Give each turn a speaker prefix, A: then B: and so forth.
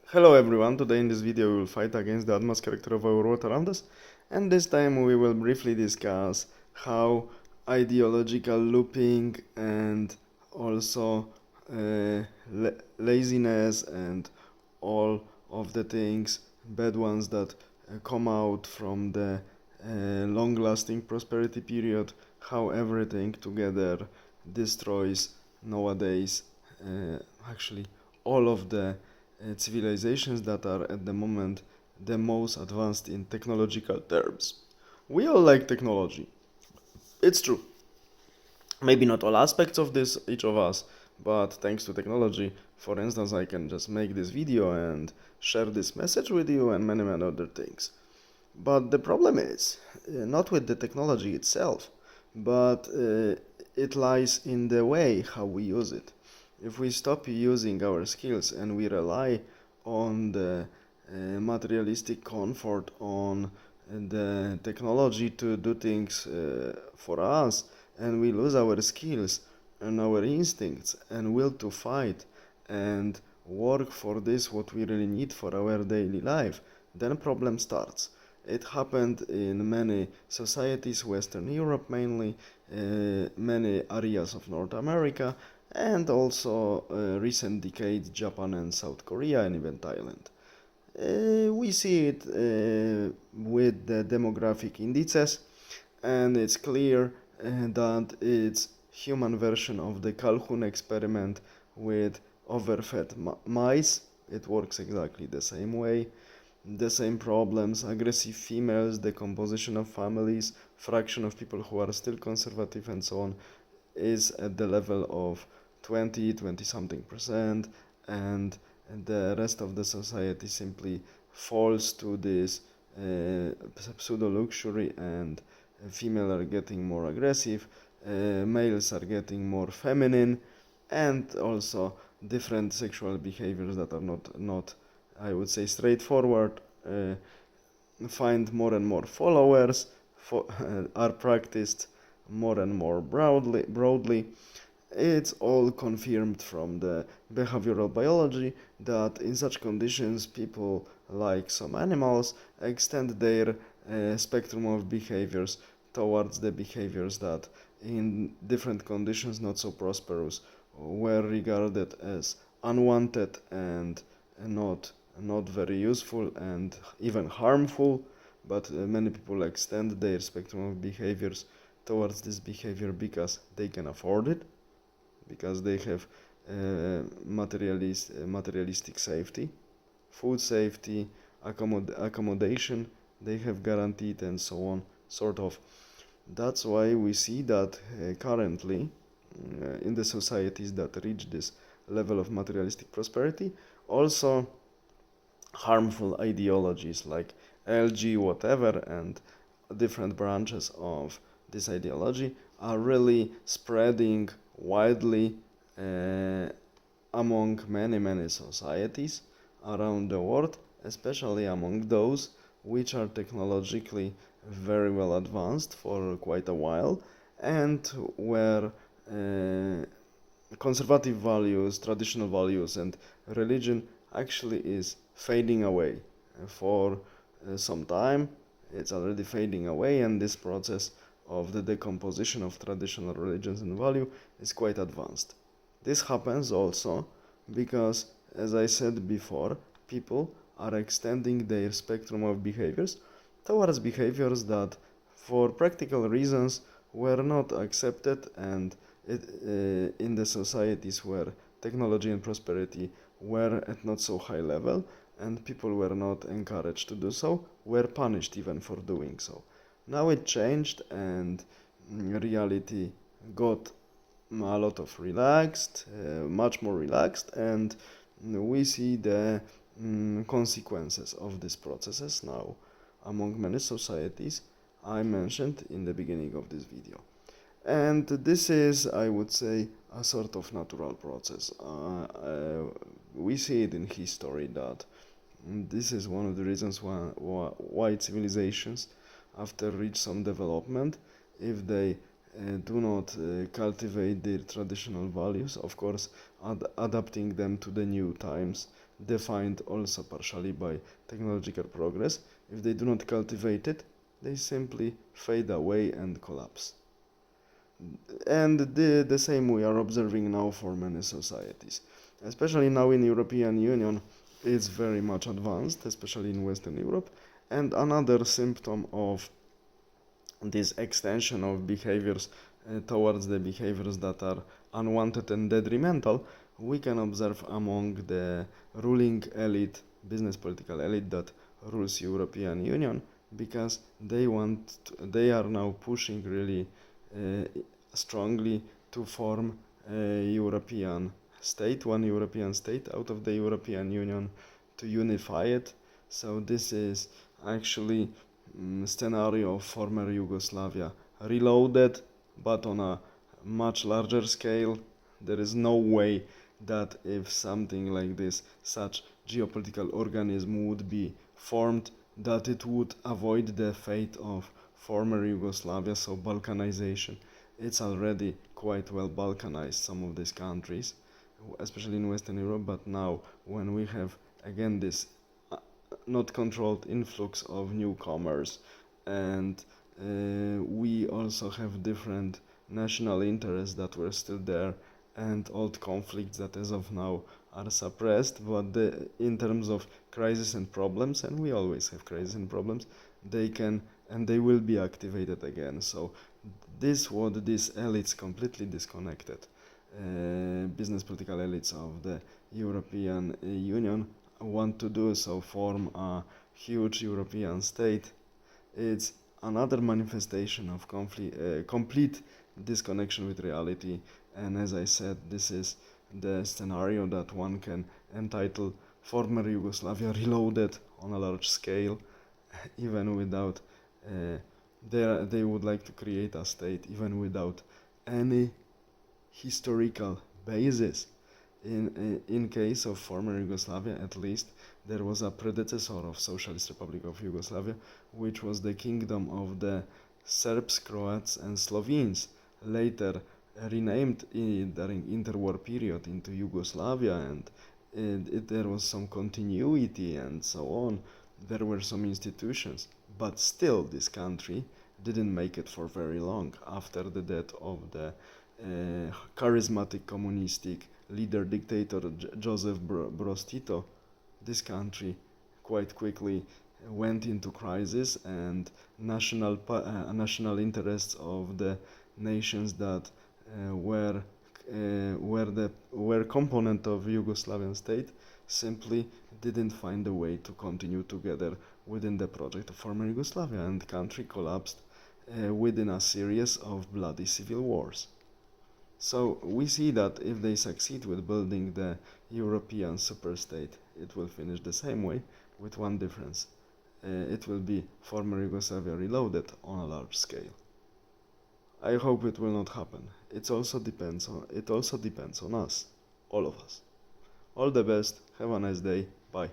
A: Hello everyone, today in this video we will fight against the advanced character of our world around us, and this time we will briefly discuss how ideological looping and also laziness and all of the things, bad ones that come out from the long-lasting prosperity period, how everything together destroys nowadays actually all of the civilizations that are at the moment the most advanced in technological terms. We all like technology. It's true. Maybe not all aspects of this, each of us, but thanks to technology, for instance, I can just make this video and share this message with you and many, many other things. But the problem is not with the technology itself, but it lies in the way how we use it. If we stop using our skills and we rely on the materialistic comfort, on the technology to do things for us, and we lose our skills and our instincts and will to fight and work for this what we really need for our daily life, then problem starts. It happened in many societies, Western Europe mainly, many areas of North America, and also recent decades Japan and South Korea and even Thailand. We see it with the demographic indices, and it's clear that it's human version of the Calhoun experiment with overfed mice. It works exactly the same way. The same problems, aggressive females, decomposition of families, fraction of people who are still conservative and so on is at the level of 20 something percent, and the rest of the society simply falls to this pseudo luxury, and females are getting more aggressive, males are getting more feminine, and also different sexual behaviors that are not I would say straightforward, find more and more followers, are practiced more and more broadly. It's all confirmed from the behavioral biology that in such conditions people, like some animals, extend their spectrum of behaviors towards the behaviors that in different conditions not so prosperous were regarded as unwanted and not very useful and even harmful, but many people extend their spectrum of behaviors towards this behavior because they can afford it, because they have materialistic safety, food safety, accommodation they have guaranteed, and so on, sort of. That's why we see that currently in the societies that reach this level of materialistic prosperity, also harmful ideologies like LG whatever and different branches of this ideology are really spreading widely among many societies around the world, especially among those which are technologically very well advanced for quite a while, and where conservative values, traditional values, and religion actually is fading away for some time. It's already fading away, and this process of the decomposition of traditional religions and value is quite advanced. This happens also because, as I said before, people are extending their spectrum of behaviors towards behaviors that, for practical reasons, were not accepted, and in the societies where technology and prosperity were at not so high level and people were not encouraged to do so, were punished even for doing so. Now it changed, and reality got a lot of relaxed, much more relaxed, and we see the consequences of these processes now among many societies I mentioned in the beginning of this video. And this is, I would say, a sort of natural process. We see it in history that this is one of the reasons why civilizations, after reach some development, if they do not cultivate their traditional values, of course, adapting them to the new times, defined also partially by technological progress. If they do not cultivate it, they simply fade away and collapse. And the same we are observing now for many societies. Especially now in European Union, it's very much advanced, especially in Western Europe. And another symptom of this extension of behaviors towards the behaviors that are unwanted and detrimental, we can observe among the ruling elite, business political elite that rules European Union, because they are now pushing really strongly to form a European state, one European state out of the European Union, to unify it. So this is actually scenario of former Yugoslavia reloaded, but on a much larger scale. There is no way that if something like this, such geopolitical organism would be formed, that it would avoid the fate of former Yugoslavia, so Balkanization. It's already quite well Balkanized, some of these countries, especially in Western Europe, but now when we have again this not controlled influx of newcomers, and we also have different national interests that were still there, and old conflicts that as of now are suppressed, but in terms of crisis and problems, and we always have crisis and problems, they can and they will be activated again. So this what these elites completely disconnected, business political elites of the European Union want to do, so form a huge European state. It's another manifestation of complete disconnection with reality, and as I said, this is the scenario that one can entitle former Yugoslavia reloaded on a large scale, even without they would like to create a state even without any historical basis. In case of former Yugoslavia, at least, there was a predecessor of Socialist Republic of Yugoslavia, which was the kingdom of the Serbs, Croats, and Slovenes, later renamed during interwar period into Yugoslavia, and there was some continuity and so on. There were some institutions, but still this country didn't make it for very long after the death of the charismatic communistic leader dictator Joseph Broz Tito. This country quite quickly went into crisis, and national interests of the nations that were component of Yugoslavian state simply didn't find a way to continue together within the project of former Yugoslavia, and the country collapsed within a series of bloody civil wars. So we see that if they succeed with building the European superstate, it will finish the same way, with one difference. It will be former Yugoslavia reloaded on a large scale. I hope it will not happen. It also depends on us, all of us. All the best. Have a nice day. Bye.